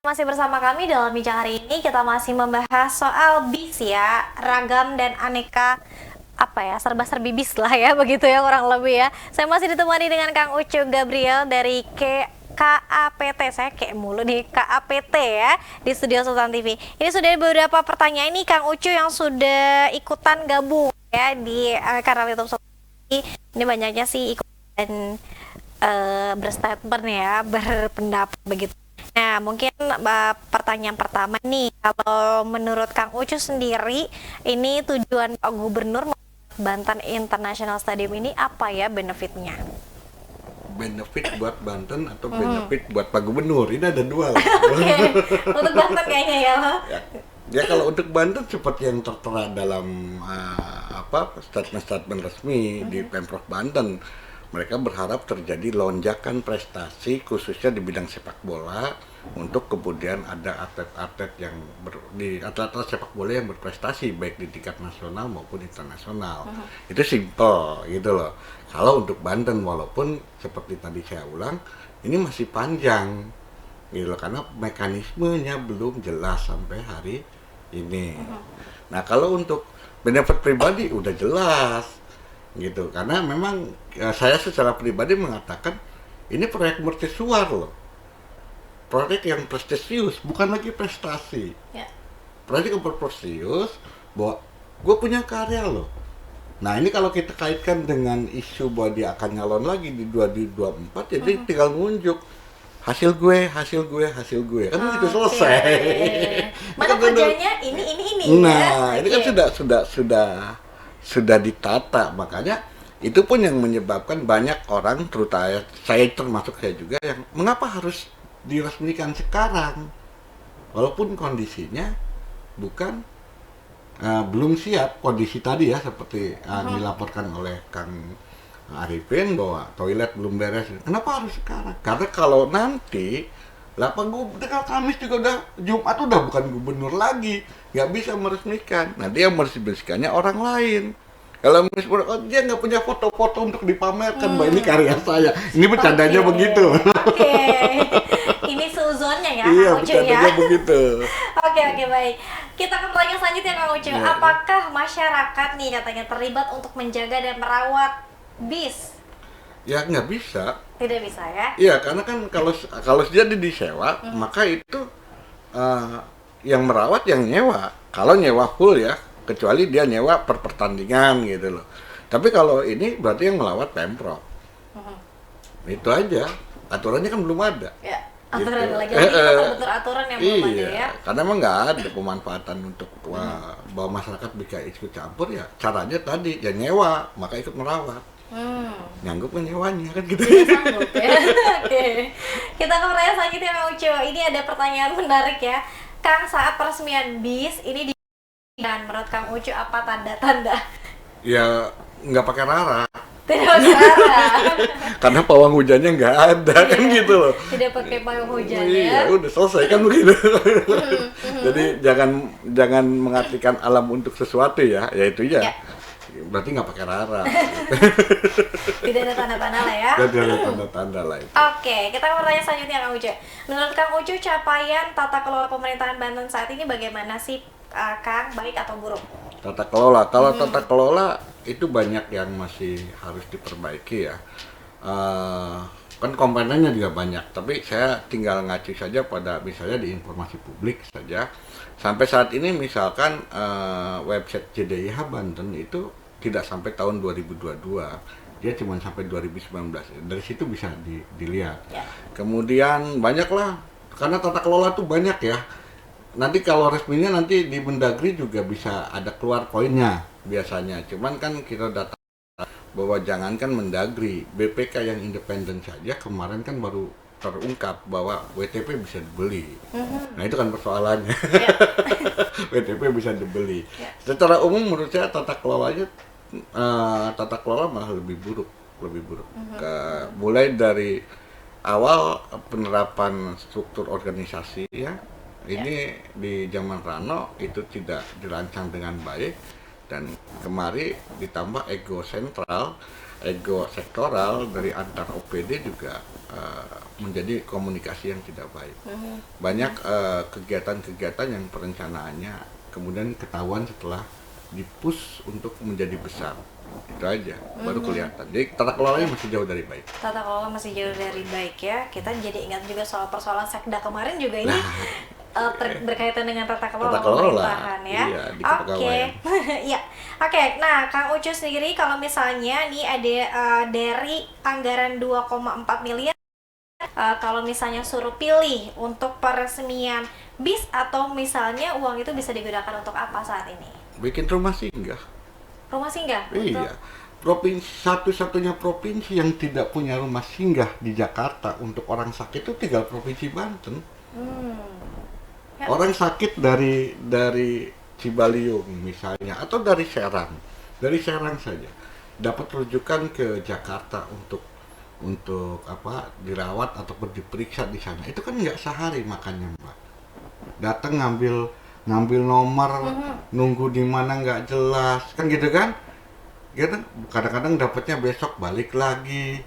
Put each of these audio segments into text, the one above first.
Masih bersama kami dalam bincang hari ini, kita masih membahas soal bis ya, ragam dan aneka serba-serbi bis lah ya, begitu ya kurang lebih ya. Saya masih ditemani dengan Kang Ucu Gabriel dari KAPT, saya kayak mulu nih, KAPT ya, di Studio Sultan TV. Ini sudah beberapa pertanyaan nih Kang Ucu yang sudah ikutan gabung ya di kanal YouTube Sultan TV. Ini banyaknya sih ikutan berstatement ya, berpendapat begitu. Nah, mungkin pertanyaan pertama nih, kalau menurut Kang Ucu sendiri, ini tujuan Pak Gubernur membuat Banten International Stadium ini apa ya benefitnya? Benefit buat Banten atau benefit buat Pak Gubernur? Ini ada dua lah. Oke, untuk Banten kayaknya ya. Ya, ya kalau untuk Banten seperti yang tertera dalam statement-statement resmi di Pemprov Banten, mereka berharap terjadi lonjakan prestasi khususnya di bidang sepak bola untuk kemudian ada atlet-atlet yang di atlet-atlet sepak bola yang berprestasi baik di tingkat nasional maupun internasional. Itu simple gitu loh. Kalau untuk Banten, walaupun seperti tadi saya ulang, ini masih panjang gitu loh, karena mekanismenya belum jelas sampai hari ini. Nah, kalau untuk benefit pribadi udah jelas gitu, karena memang saya secara pribadi mengatakan ini proyek mercusuar loh, proyek yang prestisius, bukan lagi prestasi Ya. proyek yang prestisius, bahwa gue punya karya loh. Nah, ini kalau kita kaitkan dengan isu bahwa dia akan nyalon lagi di 2024, jadi tinggal ngunjuk hasil gue kan itu selesai. Mana Kan udah- kerjanya ini Nah, ya. ini kan Oke. sudah ditata, makanya itu pun yang menyebabkan banyak orang, terutama saya termasuk saya juga, yang mengapa harus diresmikan sekarang, walaupun kondisinya bukan belum siap kondisi tadi ya, seperti dilaporkan oleh Kang Arifin bahwa toilet belum beres. Kenapa harus sekarang? Karena kalau nanti lah Pak Gubernur Kamis juga udah Jumat udah bukan gubernur lagi, nggak bisa meresmikan. Nanti yang meresmikannya orang lain. Kalau misalnya dia nggak punya foto-foto untuk dipamerkan, bahwa ini karya saya. Ini bercandanya Oke. begitu. Oke. Ini seuzonnya ya, Iya, Kang Ucu ya. bercandanya begitu. Oke, baik. Kita ke pertanyaan selanjutnya Kang Ucu. Ya. Apakah masyarakat nih katanya terlibat untuk menjaga dan merawat bis? Ya nggak bisa. Tidak bisa ya? Iya, karena kan kalau jadi disewa, maka itu eh, yang merawat yang nyewa. Kalau nyewa full ya, kecuali dia nyewa per pertandingan gitu loh. Tapi kalau ini berarti yang melawat Pemprov. Itu aja. Aturannya kan belum ada. Ya. Aturan Gitu. lagi betul aturan yang belum ada Iya, ya. karena emang nggak ada pemanfaatan untuk bahwa masyarakat bisa ikut campur ya. Caranya tadi ya nyewa, maka ikut merawat. Nyanggup kan nyewanya kan gitu. Tidak sanggup ya. Oke. Kita ke pertanyaan selanjutnya Kang Ucu. Ini ada pertanyaan menarik ya. Kang, saat peresmian bis ini dan menurut Kang Ucu apa tanda-tanda? Ya nggak pakai rara. Tidak pakai Karena pawang hujannya nggak ada kan gitu loh. Tidak pakai payung hujan Iya, ya. udah selesai kan begitu. Jadi jangan mengartikan alam untuk sesuatu ya, yaitu ya. Ya. Berarti nggak pakai rara. Tidak ada tanda-tanda lah ya. Jadi ada tanda-tanda lah itu. Oke, kita ke pertanyaan selanjutnya Kang Ucu. Menurut Kang Ucu, capaian tata kelola pemerintahan Banten saat ini bagaimana sih, Kang? Baik atau buruk? Tata kelola, kalau tata kelola itu banyak yang masih harus diperbaiki ya. Kan komponennya juga banyak, tapi saya tinggal ngacu saja pada misalnya di informasi publik saja. Sampai saat ini misalkan website JDIH Banten itu tidak sampai tahun 2022, dia cuma sampai 2019. Dari situ bisa dilihat. Ya. Kemudian banyaklah, karena tata kelola tuh banyak ya. Nanti kalau resminya nanti di Mendagri juga bisa ada keluar poinnya biasanya. Cuman kan kita data bahwa jangankan Mendagri, BPK yang independen saja kemarin kan baru terungkap bahwa WTP bisa dibeli. Nah itu kan persoalannya. Ya. WTP bisa dibeli. Ya. Secara umum menurut saya tata kelola malah lebih buruk. Mulai dari awal penerapan struktur organisasi ya. Ini di zaman Rano itu tidak dirancang dengan baik, dan kemari ditambah ego sentral ego sektoral dari antar OPD juga menjadi komunikasi yang tidak baik. Banyak kegiatan-kegiatan yang perencanaannya kemudian ketahuan setelah dipush untuk menjadi besar. Itu aja, baru kelihatan. Jadi tata kelolanya masih jauh dari baik. Tata kelola masih jauh dari baik ya. Kita jadi ingat juga soal persoalan Sekda kemarin juga ini berkaitan dengan tata kelola pemerintahan ya. Iya, di Oke, kepegawaian. ya, oke. Nah, Kang Ucu sendiri kalau misalnya nih ada dari anggaran 2,4 miliar, kalau misalnya suruh pilih untuk peresmian BIS atau misalnya uang itu bisa digunakan untuk apa saat ini? Bikin rumah singgah. Rumah singgah? Iya. Provinsi satu-satunya provinsi yang tidak punya rumah singgah di Jakarta untuk orang sakit itu tinggal Provinsi Banten. Ya. Orang sakit dari Cibaliung misalnya atau dari Serang saja dapat rujukan ke Jakarta untuk apa dirawat ataupun diperiksa di sana. Itu kan nggak sehari makannya, Mbak. Datang ngambil nomor, nunggu di mana nggak jelas, kan gitu kan? Gitu. Kadang-kadang dapatnya besok balik lagi,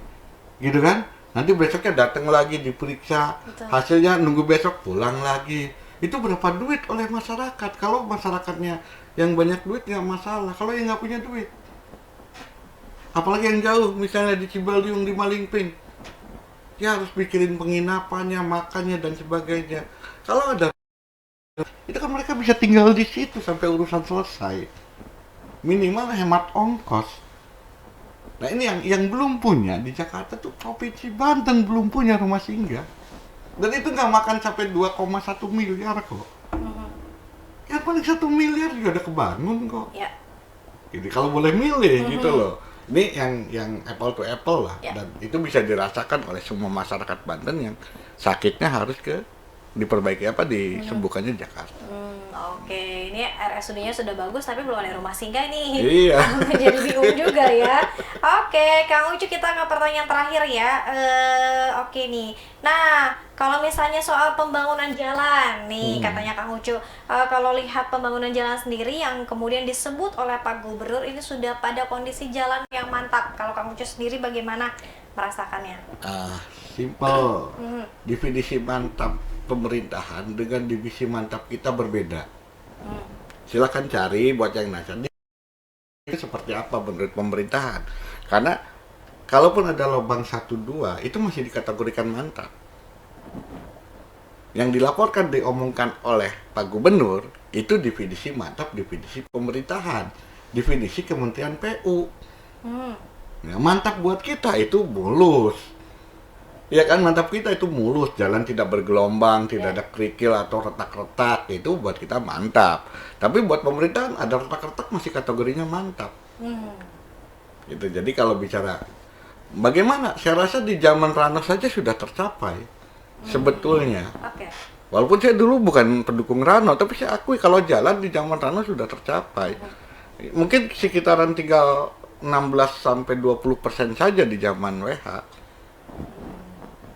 gitu kan? Nanti besoknya datang lagi diperiksa, Betul. hasilnya nunggu besok pulang lagi. Itu berapa duit oleh masyarakat? Kalau masyarakatnya yang banyak duit nggak masalah, kalau yang nggak punya duit, apalagi yang jauh, misalnya di Cibaliung, di Malingping, ya harus pikirin penginapannya, makannya dan sebagainya. Kalau ada itu kan mereka bisa tinggal di situ sampai urusan selesai. Minimal hemat ongkos. Nah ini yang belum punya di Jakarta tuh Provinsi Banten belum punya rumah singgah. Dan itu nggak makan sampai 2,1 miliar kok. Yang paling 1 miliar juga udah kebangun kok. Ya. Jadi kalau boleh milih gitu loh. Ini yang apple to apple lah. Ya. Dan itu bisa dirasakan oleh semua masyarakat Banten yang sakitnya harus diperbaiki disembuhkannya di Jakarta. Oke, ini RSUD-nya sudah bagus tapi belum ada rumah singgah nih. Iya. Jadi bingung juga ya. Oke, Kang Ucu, kita ke pertanyaan terakhir ya. Oke nih. Nah, kalau misalnya soal pembangunan jalan nih, katanya Kang Ucu, kalau lihat pembangunan jalan sendiri yang kemudian disebut oleh Pak Gubernur ini sudah pada kondisi jalan yang mantap. Kalau Kang Ucu sendiri bagaimana merasakannya? Simple. Definisi mantap pemerintahan dengan divisi mantap kita berbeda. Silakan cari buat yang nanya ini seperti apa menurut pemerintahan. Karena kalaupun ada lubang 1-2 itu masih dikategorikan mantap. Yang dilaporkan diomongkan oleh Pak Gubernur itu definisi mantap, definisi pemerintahan, definisi Kementerian PU. Ya, mantap buat kita itu mulus. Ya kan, mantap kita itu mulus, jalan tidak bergelombang, tidak ada kerikil atau retak-retak, itu buat kita mantap. Tapi buat pemerintahan ada retak-retak masih kategorinya mantap. Gitu. Jadi kalau bicara bagaimana, saya rasa di zaman Rano saja sudah tercapai sebetulnya. Oke. Walaupun saya dulu bukan pendukung Rano, tapi saya akui kalau jalan di zaman Rano sudah tercapai. Mungkin sekitaran tinggal 16-20% saja di zaman WH.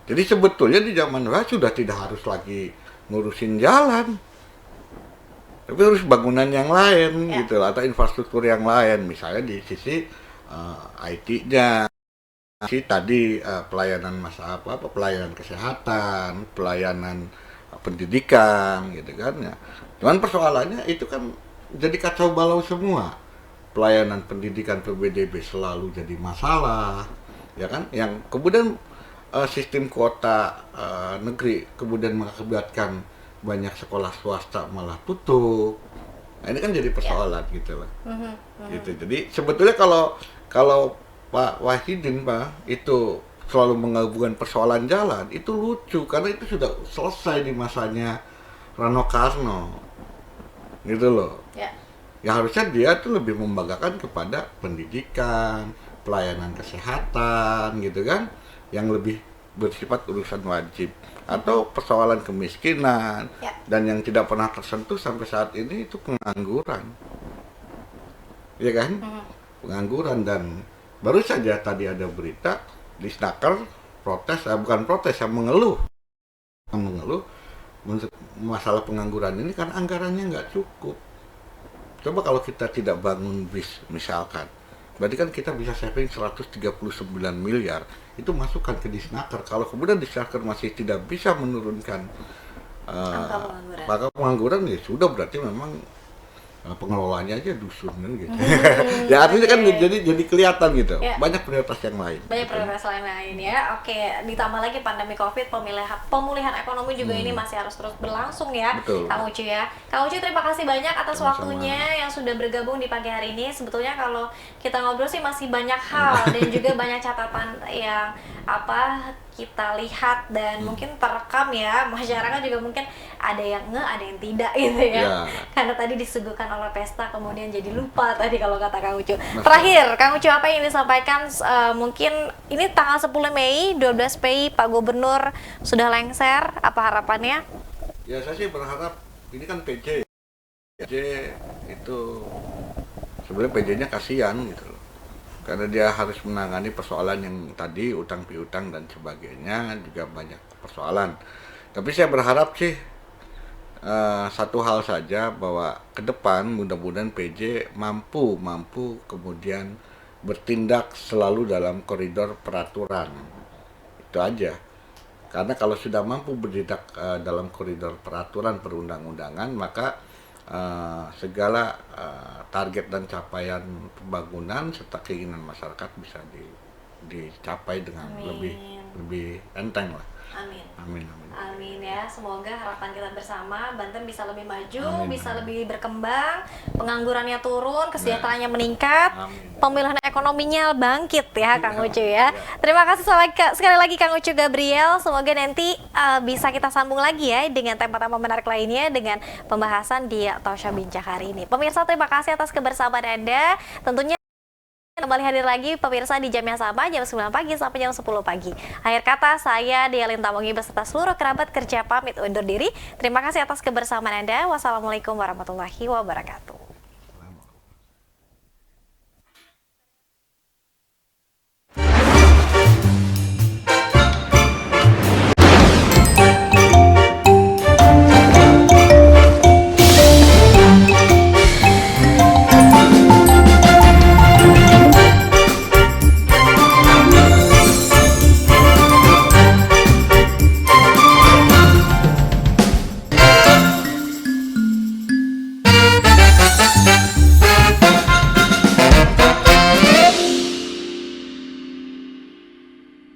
Jadi sebetulnya di zaman WH sudah tidak harus lagi ngurusin jalan, tapi harus bangunan yang lain gitu atau infrastruktur yang lain, misalnya di sisi IT-nya, tadi pelayanan pelayanan kesehatan, pelayanan pendidikan gitu kan ya. Cuman persoalannya itu kan jadi kacau balau semua. Pelayanan pendidikan PBDB selalu jadi masalah, ya kan? Yang kemudian sistem kuota negeri kemudian mengakibatkan banyak sekolah swasta malah tutup. Nah, ini kan jadi persoalan gitu lah. Gitu. Jadi sebetulnya kalau Pak Wahidin itu selalu menggabungkan persoalan jalan, itu lucu karena itu sudah selesai di masanya Rano Karno. Gitu loh. Ya harusnya dia tuh lebih membanggakan kepada pendidikan, pelayanan kesehatan gitu kan, yang lebih bersifat urusan wajib atau persoalan kemiskinan dan yang tidak pernah tersentuh sampai saat ini itu pengangguran, ya kan? Pengangguran. Dan baru saja tadi ada berita di Snaker protes, bukan protes, mengeluh masalah pengangguran ini karena anggarannya nggak cukup. Coba kalau kita tidak bangun bis misalkan, Berarti kan kita bisa saving 139 miliar, itu masukkan ke Disnaker. Kalau kemudian Disnaker masih tidak bisa menurunkan Angka eh, pengangguran. maka pengangguran, ya sudah, berarti memang pengelolanya aja dusun kan gitu. Ya artinya kan Oke. jadi kelihatan gitu. Ya. Banyak prioritas yang lain. Banyak gitu. prioritas lain ya. Oke, ditambah lagi pandemi Covid, pemulihan ekonomi juga ini masih harus terus berlangsung ya, Betul. Kang Ucu ya. Kang Ucu, terima kasih banyak atas Sama-sama. waktunya yang sudah bergabung di pagi hari ini. Sebetulnya kalau kita ngobrol sih masih banyak hal dan juga banyak catatan yang kita lihat dan mungkin terekam ya. Masyarakat juga mungkin ada yang ada yang tidak gitu ya. Ya. Karena tadi disuguhkan oleh pesta kemudian jadi lupa tadi kalau kata Kang Ucu. Nah, Terakhir, Kang Ucu, apa yang disampaikan mungkin ini tanggal 10 Mei, 12 Mei Pak Gubernur sudah lengser, apa harapannya? Ya saya sih berharap, ini kan PJ itu sebenarnya PJ-nya kasihan gitu loh. Karena dia harus menangani persoalan yang tadi utang piutang dan sebagainya, juga banyak persoalan. Tapi saya berharap sih satu hal saja, bahwa ke depan mudah-mudahan PJ mampu kemudian bertindak selalu dalam koridor peraturan. Itu aja. Karena kalau sudah mampu bertindak dalam koridor peraturan perundang-undangan, maka segala target dan capaian pembangunan serta keinginan masyarakat bisa dicapai dengan Amin. lebih enteng lah. Amin. Amin, amin. Amin ya, semoga harapan kita bersama Banten bisa lebih maju, Amin, bisa amin. lebih berkembang, penganggurannya turun, kesejahteraannya meningkat, Amin. pemulihan ekonominya bangkit ya Kang Ya, Ucu ya. Terima kasih sekali lagi Kang Ucu Gabriel, semoga nanti bisa kita sambung lagi ya dengan tema-tema menarik lainnya dengan pembahasan di Talkshow Bincang hari ini. Pemirsa, terima kasih atas kebersamaan Anda, tentunya kembali hadir lagi pemirsa di jam yang sama, jam 9 pagi sampai jam 10 pagi. Akhir kata, saya Dia Lintamongi beserta seluruh kerabat kerja pamit undur diri. Terima kasih atas kebersamaan Anda. Wassalamualaikum warahmatullahi wabarakatuh.